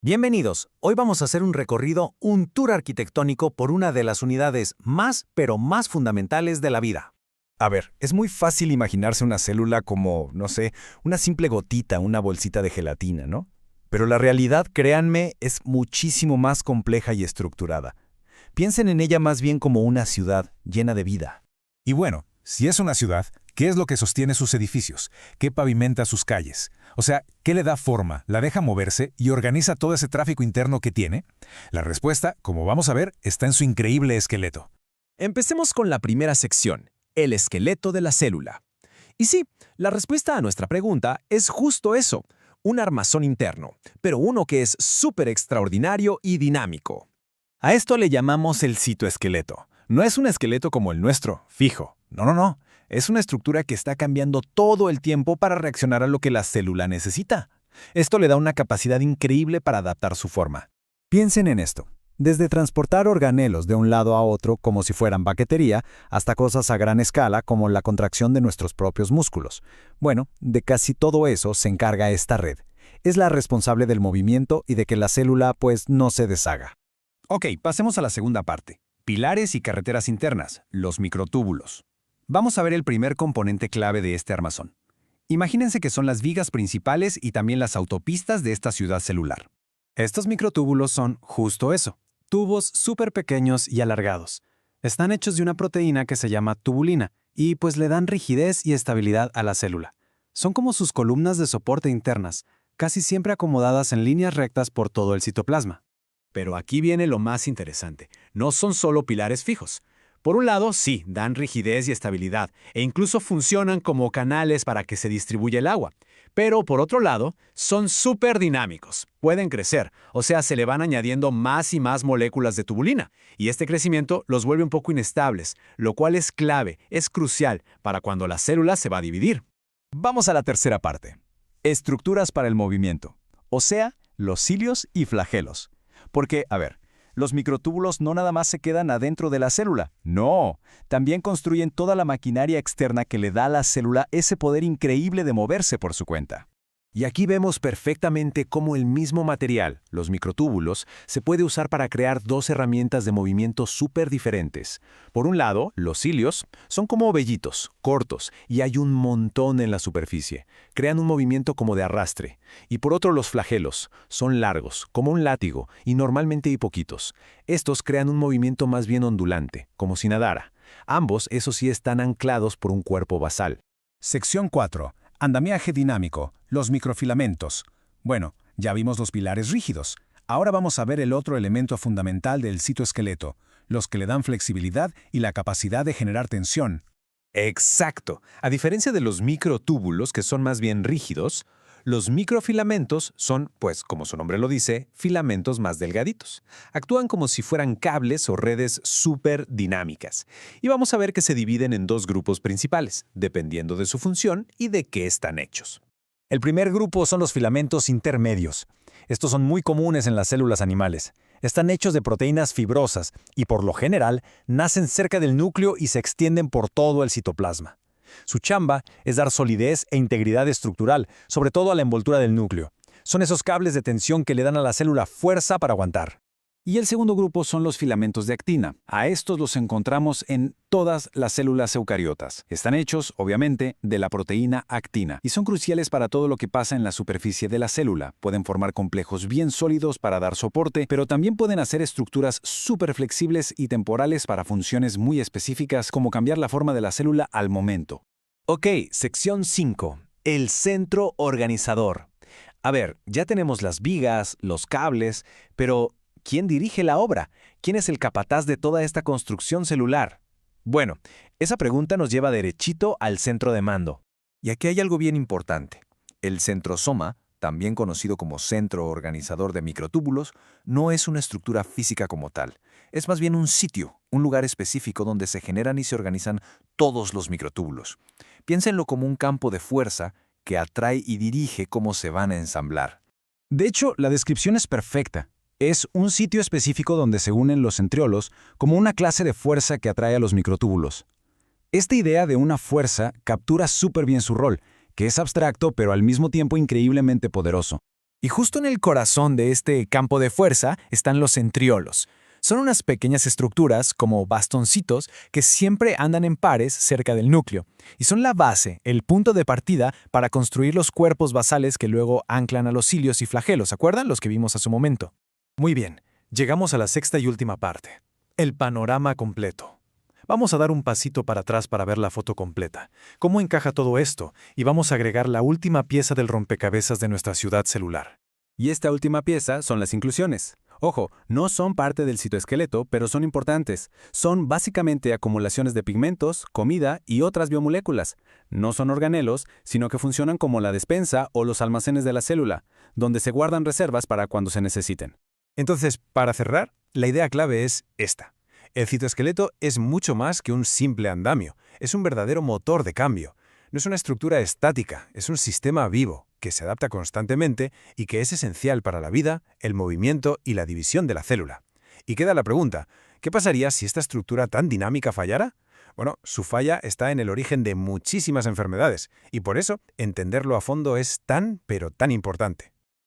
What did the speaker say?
Bienvenidos. Hoy vamos a hacer un recorrido, un tour arquitectónico por una de las unidades más fundamentales de la vida. A ver, es muy fácil imaginarse una célula como, no sé, una simple gotita, una bolsita de gelatina, ¿no? Pero la realidad, créanme, es muchísimo más compleja y estructurada. Piensen en ella más bien como una ciudad llena de vida. Y bueno, si es una ciudad, ¿qué es lo que sostiene sus edificios? ¿Qué pavimenta sus calles? O sea, ¿qué le da forma, la deja moverse y organiza todo ese tráfico interno que tiene? La respuesta, como vamos a ver, está en su increíble esqueleto. Empecemos con la primera sección, el esqueleto de la célula. Y sí, la respuesta a nuestra pregunta es justo eso, un armazón interno, pero uno que es súper extraordinario y dinámico. A esto le llamamos el citoesqueleto. No es un esqueleto como el nuestro, fijo. No. Es una estructura que está cambiando todo el tiempo para reaccionar a lo que la célula necesita. Esto le da una capacidad increíble para adaptar su forma. Piensen en esto. Desde transportar organelos de un lado a otro como si fueran paquetería, hasta cosas a gran escala como la contracción de nuestros propios músculos. Bueno, de casi todo eso se encarga esta red. Es la responsable del movimiento y de que la célula, pues, no se deshaga. Ok, pasemos a la segunda parte. Pilares y carreteras internas, los microtúbulos. Vamos a ver el primer componente clave de este armazón. Imagínense que son las vigas principales y también las autopistas de esta ciudad celular. Estos microtúbulos son justo eso, tubos súper pequeños y alargados. Están hechos de una proteína que se llama tubulina y pues le dan rigidez y estabilidad a la célula. Son como sus columnas de soporte internas, casi siempre acomodadas en líneas rectas por todo el citoplasma. Pero aquí viene lo más interesante. No son solo pilares fijos. Por un lado, sí, dan rigidez y estabilidad, e incluso funcionan como canales para que se distribuya el agua. Pero por otro lado, son súper dinámicos. Pueden crecer, o sea, se le van añadiendo más y más moléculas de tubulina, y este crecimiento los vuelve un poco inestables, lo cual es clave, es crucial para cuando la célula se va a dividir. Vamos a la tercera parte. Estructuras para el movimiento, o sea, los cilios y flagelos. Porque, a ver, los microtúbulos no nada más se quedan adentro de la célula. No, también construyen toda la maquinaria externa que le da a la célula ese poder increíble de moverse por su cuenta. Y aquí vemos perfectamente cómo el mismo material, los microtúbulos, se puede usar para crear dos herramientas de movimiento súper diferentes. Por un lado, los cilios son como vellitos, cortos, y hay un montón en la superficie. Crean un movimiento como de arrastre. Y por otro, los flagelos son largos, como un látigo, y normalmente hay poquitos. Estos crean un movimiento más bien ondulante, como si nadara. Ambos, eso sí, están anclados por un cuerpo basal. Sección 4. Andamiaje dinámico, los microfilamentos. Bueno, ya vimos los pilares rígidos. Ahora vamos a ver el otro elemento fundamental del citoesqueleto, los que le dan flexibilidad y la capacidad de generar tensión. Exacto. A diferencia de los microtúbulos, que son más bien rígidos, los microfilamentos son, pues como su nombre lo dice, filamentos más delgaditos. Actúan como si fueran cables o redes súper dinámicas. Y vamos a ver que se dividen en dos grupos principales, dependiendo de su función y de qué están hechos. El primer grupo son los filamentos intermedios. Estos son muy comunes en las células animales. Están hechos de proteínas fibrosas y, por lo general, nacen cerca del núcleo y se extienden por todo el citoplasma. Su chamba es dar solidez e integridad estructural, sobre todo a la envoltura del núcleo. Son esos cables de tensión que le dan a la célula fuerza para aguantar. Y el segundo grupo son los filamentos de actina. A estos los encontramos en todas las células eucariotas. Están hechos, obviamente, de la proteína actina y son cruciales para todo lo que pasa en la superficie de la célula. Pueden formar complejos bien sólidos para dar soporte, pero también pueden hacer estructuras súper flexibles y temporales para funciones muy específicas, como cambiar la forma de la célula al momento. Ok, sección 5. El centro organizador. A ver, ya tenemos las vigas, los cables, pero ¿quién dirige la obra? ¿Quién es el capataz de toda esta construcción celular? Bueno, esa pregunta nos lleva derechito al centro de mando. Y aquí hay algo bien importante. El centrosoma, también conocido como centro organizador de microtúbulos, no es una estructura física como tal. Es más bien un sitio, un lugar específico donde se generan y se organizan todos los microtúbulos. Piénsenlo como un campo de fuerza que atrae y dirige cómo se van a ensamblar. De hecho, la descripción es perfecta. Es un sitio específico donde se unen los centriolos como una clase de fuerza que atrae a los microtúbulos. Esta idea de una fuerza captura súper bien su rol, que es abstracto pero al mismo tiempo increíblemente poderoso. Y justo en el corazón de este campo de fuerza están los centriolos. Son unas pequeñas estructuras, como bastoncitos, que siempre andan en pares cerca del núcleo, y son la base, el punto de partida para construir los cuerpos basales que luego anclan a los cilios y flagelos, ¿se acuerdan? Los que vimos hace un momento. Muy bien, llegamos a la sexta y última parte. El panorama completo. Vamos a dar un pasito para atrás para ver la foto completa. ¿Cómo encaja todo esto? Y vamos a agregar la última pieza del rompecabezas de nuestra ciudad celular. Y esta última pieza son las inclusiones. Ojo, no son parte del citoesqueleto, pero son importantes. Son básicamente acumulaciones de pigmentos, comida y otras biomoléculas. No son organelos, sino que funcionan como la despensa o los almacenes de la célula, donde se guardan reservas para cuando se necesiten. Entonces, para cerrar, la idea clave es esta. El citoesqueleto es mucho más que un simple andamio, es un verdadero motor de cambio. No es una estructura estática, es un sistema vivo, que se adapta constantemente y que es esencial para la vida, el movimiento y la división de la célula. Y queda la pregunta, ¿qué pasaría si esta estructura tan dinámica fallara? Bueno, su falla está en el origen de muchísimas enfermedades, y por eso entenderlo a fondo es tan, pero tan importante.